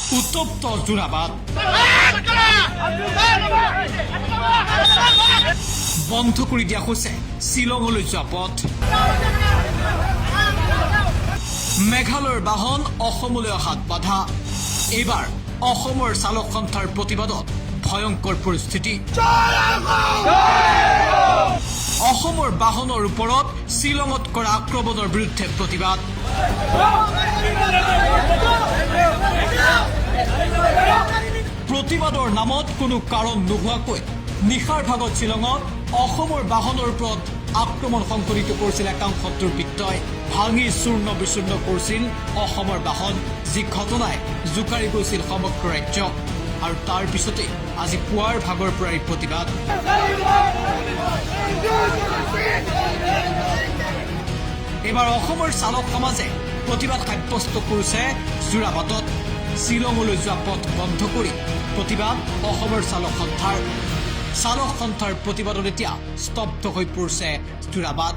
উত্তপ্ত যোৰাবাট বন্ধ কৰি দিয়া হৈছে শ্বিলঙলৈ যোৱা পথ মেঘালয়ৰ বাহন অসমলৈ অহাত বাধা এইবাৰ অসমৰ চালক সন্থাৰ প্ৰতিবাদত ভয়ংকৰ পৰিস্থিতি অসমৰ বাহনৰ ওপৰত শ্বিলঙত কৰা আক্ৰমণৰ বিৰুদ্ধে প্ৰতিবাদ প্ৰতিবাদৰ নামত কোনো কাৰণ নোহোৱাকৈ নিশাৰ ভাগত শ্বিলঙত অসমৰ বাহনৰ ওপৰত আক্ৰমণ সংঘটিত কৰিছিল একাংশ দুৰ্বৃত্তই ভাঙি চূৰ্ণ বিচূৰ্ণ কৰিছিল অসমৰ বাহন যি ঘটনাই জোকাৰি গৈছিল সমগ্ৰ ৰাজ্যক আৰু তাৰ পিছতে আজি পুৱাৰ ভাগৰ পৰা এই প্ৰতিবাদ এবাৰ অসমৰ চালক সমাজে প্ৰতিবাদ সাব্যস্ত কৰিছে যোৰাবাটত শ্বিলঙলৈ যোৱা পথ বন্ধ কৰি প্ৰতিবাদ অসমৰ চালক সন্থাৰ প্ৰতিবাদত এতিয়া স্তব্ধ হৈ পৰিছে যোৰাবাট